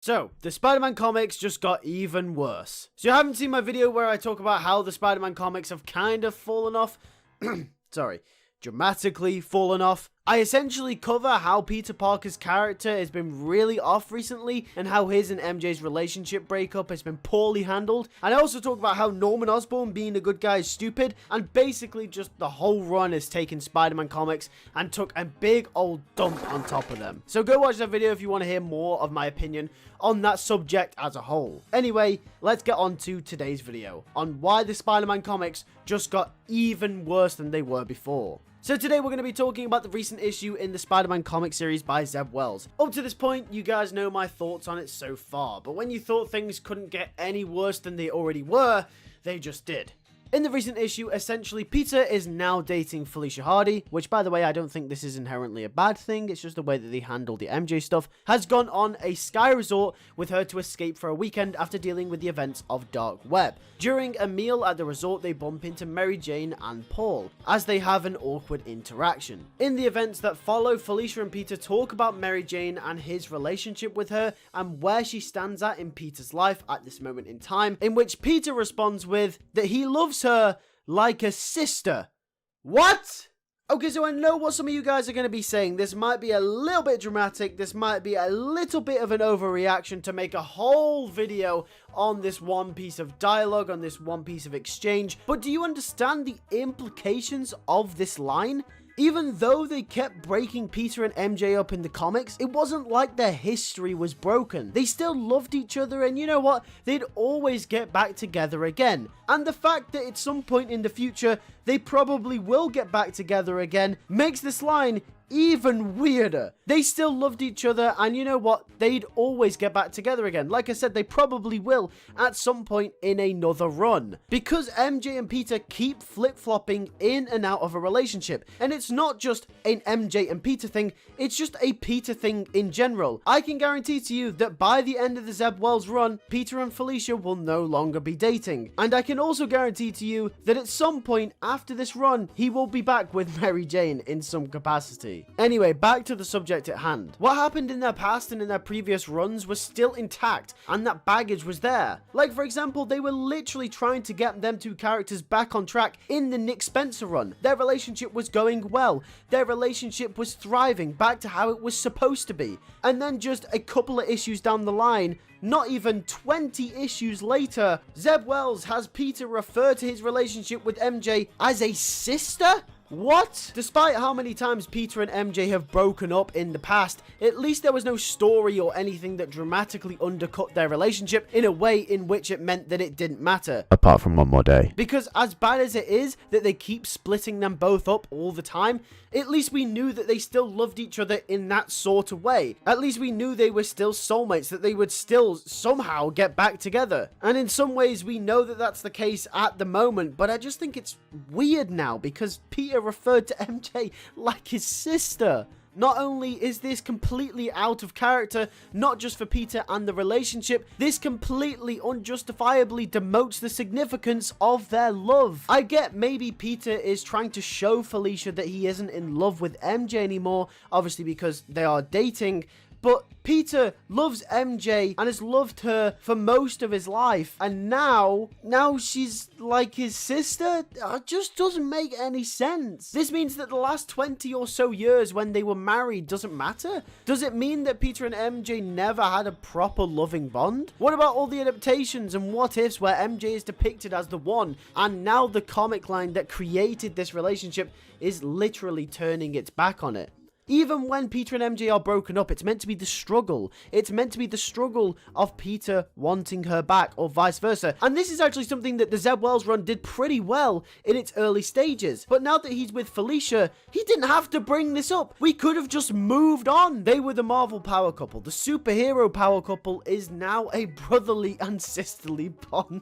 So, the Spider-Man comics just got even worse. So you haven't seen my video where I talk about how the Spider-Man comics have kind of fallen off? Sorry, dramatically fallen off. I essentially cover how Peter Parker's character has been really off recently and how his and MJ's relationship breakup has been poorly handled. And I also talk about how Norman Osborn being a good guy is stupid, and basically just the whole run has taken Spider-Man comics and took a big old dump on top of them. So go watch that video if you want to hear more of my opinion on that subject as a whole. Anyway, let's get on to today's video on why the Spider-Man comics just got even worse than they were before. So today we're going to be talking about the recent issue in the Spider-Man comic series by Zeb Wells. Up to this point, you guys know my thoughts on it so far, but when you thought things couldn't get any worse than they already were, they just did. In the recent issue, essentially, Peter is now dating Felicia Hardy, which, by the way, I don't think this is inherently a bad thing, it's just the way that they handle the MJ stuff, has gone on a sky resort with her to escape for a weekend after dealing with the events of Dark Web. During a meal at the resort, they bump into Mary Jane and Paul, as they have an awkward interaction. In the events that follow, Felicia and Peter talk about Mary Jane and his relationship with her, and where she stands at in Peter's life at this moment in time, in which Peter responds with that he loves her like a sister. What? Okay, so I know what some of you guys are going to be saying. This might be a little bit dramatic. This might be a little bit of an overreaction to make a whole video on this one piece of dialogue, on this one piece of exchange. But do you understand the implications of this line? Even though they kept breaking Peter and MJ up in the comics, it wasn't like their history was broken. They still loved each other, and you know what? They'd always get back together again. And the fact that at some point in the future, they probably will get back together again, makes this line even weirder. They still loved each other, and you know what? They'd always get back together again. Like I said, they probably will at some point in another run. Because MJ and Peter keep flip-flopping in and out of a relationship. And it's not just an MJ and Peter thing, it's just a Peter thing in general. I can guarantee to you that by the end of the Zeb Wells run, Peter and Felicia will no longer be dating. And I can also guarantee to you that at some point after this run, he will be back with Mary Jane in some capacity. Anyway, back to the subject at hand. What happened in their past and in their previous runs was still intact, and that baggage was there. Like, for example, they were literally trying to get them two characters back on track in the Nick Spencer run. Their relationship was going well. Their relationship was thriving back to how it was supposed to be. And then just a couple of issues down the line, not even 20 issues later, Zeb Wells has Peter refer to his relationship with MJ as a sister? What? Despite how many times Peter and MJ have broken up in the past, at least there was no story or anything that dramatically undercut their relationship in a way in which it meant that it didn't matter. Apart from one more day. Because as bad as it is that they keep splitting them both up all the time, at least we knew that they still loved each other in that sort of way. At least we knew they were still soulmates, that they would still somehow get back together. And in some ways we know that that's the case at the moment, but I just think it's weird now because Peter referred to MJ like his sister. Not only is this completely out of character, not just for Peter and the relationship, this completely unjustifiably demotes the significance of their love. I get maybe Peter is trying to show Felicia that he isn't in love with MJ anymore, obviously because they are dating, but Peter loves MJ and has loved her for most of his life, and now she's like his sister? It just doesn't make any sense. This means that the last 20 or so years when they were married doesn't matter? Does it mean that Peter and MJ never had a proper loving bond? What about all the adaptations and what ifs where MJ is depicted as the one, and now the comic line that created this relationship is literally turning its back on it? Even when Peter and MJ are broken up, it's meant to be the struggle. It's meant to be the struggle of Peter wanting her back, or vice versa. And this is actually something that the Zeb Wells run did pretty well in its early stages. But now that he's with Felicia, he didn't have to bring this up. We could have just moved on. They were the Marvel power couple. The superhero power couple is now a brotherly and sisterly bond.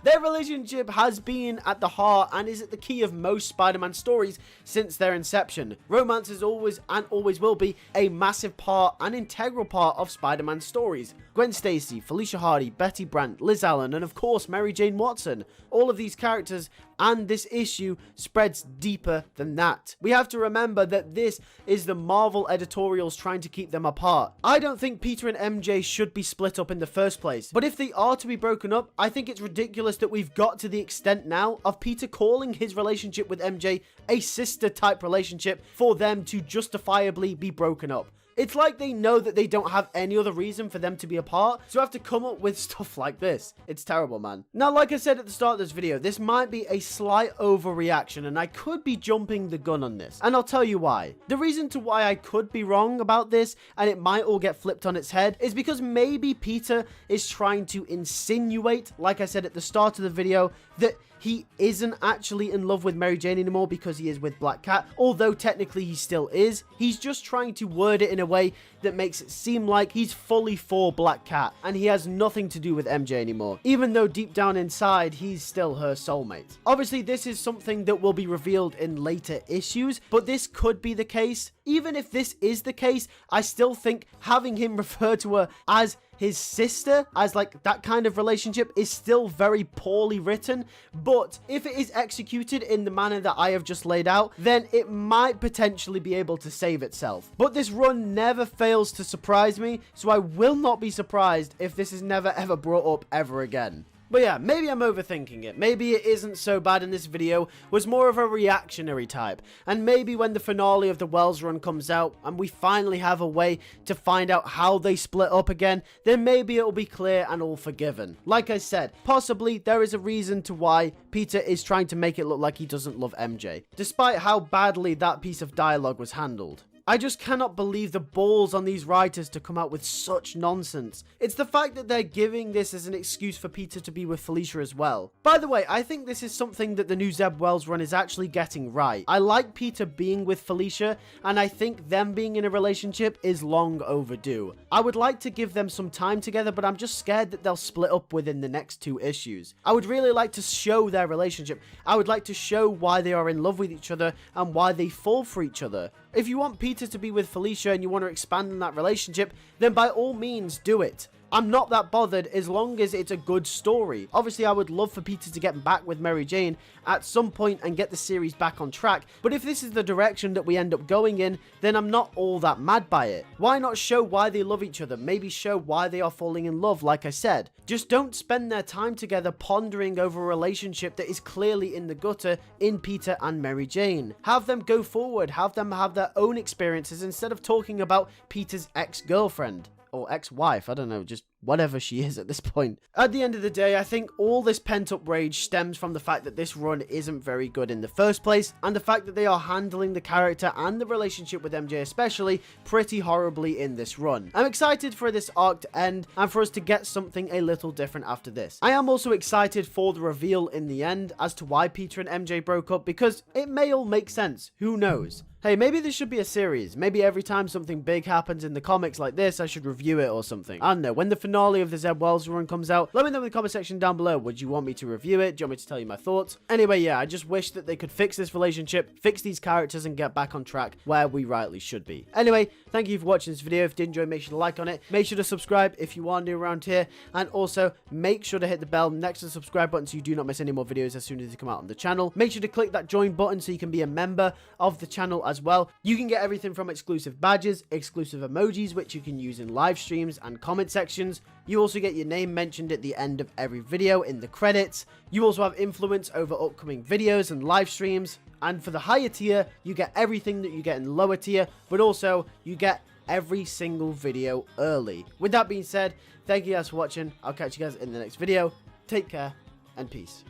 Their relationship has been at the heart and is at the key of most Spider-Man stories since their inception. Romance is always and always will be a massive part and integral part of Spider-Man stories. Gwen Stacy, Felicia Hardy, Betty Brant, Liz Allen, and of course Mary Jane Watson. All of these characters and this issue spreads deeper than that. We have to remember that this is the Marvel editorials trying to keep them apart. I don't think Peter and MJ should be split up in the first place, but if they are to be broken up, I think it's ridiculous that we've got to the extent now of Peter calling his relationship with MJ a sister type relationship for them to justifiably be broken up. It's like they know that they don't have any other reason for them to be apart, so have to come up with stuff like this. It's terrible, man. Now, like I said at the start of this video, this might be a slight overreaction, and I could be jumping the gun on this, and I'll tell you why. The reason to why I could be wrong about this, and it might all get flipped on its head, is because maybe Peter is trying to insinuate, like I said at the start of the video, that he isn't actually in love with Mary Jane anymore because he is with Black Cat, although technically he still is. He's just trying to word it in a way that makes it seem like he's fully for Black Cat and he has nothing to do with MJ anymore, even though deep down inside he's still her soulmate. Obviously, this is something that will be revealed in later issues, but this could be the case. Even if this is the case, I still think having him refer to her as his sister, as like that kind of relationship, is still very poorly written. But if it is executed in the manner that I have just laid out, then it might potentially be able to save itself. But this run never fails to surprise me, so I will not be surprised if this is never ever brought up ever again. But yeah, maybe I'm overthinking it. Maybe it isn't so bad and this video was more of a reactionary type. And maybe when the finale of the Wells run comes out and we finally have a way to find out how they split up again, then maybe it'll be clear and all forgiven. Like I said, possibly there is a reason to why Peter is trying to make it look like he doesn't love MJ, despite how badly that piece of dialogue was handled. I just cannot believe the balls on these writers to come out with such nonsense. It's the fact that they're giving this as an excuse for Peter to be with Felicia as well. By the way, I think this is something that the new Zeb Wells run is actually getting right. I like Peter being with Felicia, and I think them being in a relationship is long overdue. I would like to give them some time together, but I'm just scared that they'll split up within the next 2 issues. I would really like to show their relationship. I would like to show why they are in love with each other and why they fall for each other. If you want Peter to be with Felicia and you want to expand on that relationship, then by all means do it. I'm not that bothered as long as it's a good story. Obviously, I would love for Peter to get back with Mary Jane at some point and get the series back on track, but if this is the direction that we end up going in, then I'm not all that mad by it. Why not show why they love each other? Maybe show why they are falling in love, like I said. Just don't spend their time together pondering over a relationship that is clearly in the gutter in Peter and Mary Jane. Have them go forward, have them have their own experiences instead of talking about Peter's ex-girlfriend. Or ex-wife, I don't know, just whatever she is at this point. At the end of the day, I think all this pent-up rage stems from the fact that this run isn't very good in the first place, and the fact that they are handling the character and the relationship with MJ especially pretty horribly in this run. I'm excited for this arc to end, and for us to get something a little different after this. I am also excited for the reveal in the end as to why Peter and MJ broke up, because it may all make sense, who knows? Hey, maybe this should be a series. Maybe every time something big happens in the comics like this, I should review it or something. I don't know. When the finale of the Zeb Wells run comes out, let me know in the comment section down below. Would you want me to review it? Do you want me to tell you my thoughts? Anyway, yeah, I just wish that they could fix this relationship, fix these characters, and get back on track where we rightly should be. Anyway, thank you for watching this video. If you did enjoy, make sure to like on it. Make sure to subscribe if you are new around here. And also, make sure to hit the bell next to the subscribe button so you do not miss any more videos as soon as they come out on the channel. Make sure to click that join button so you can be a member of the channel as well. You can get everything from exclusive badges, exclusive emojis, which you can use in live streams and comment sections. You also get your name mentioned at the end of every video in the credits. You also have influence over upcoming videos and live streams. And for the higher tier, you get everything that you get in the lower tier, but also you get every single video early. With that being said, thank you guys for watching. I'll catch you guys in the next video. Take care and peace.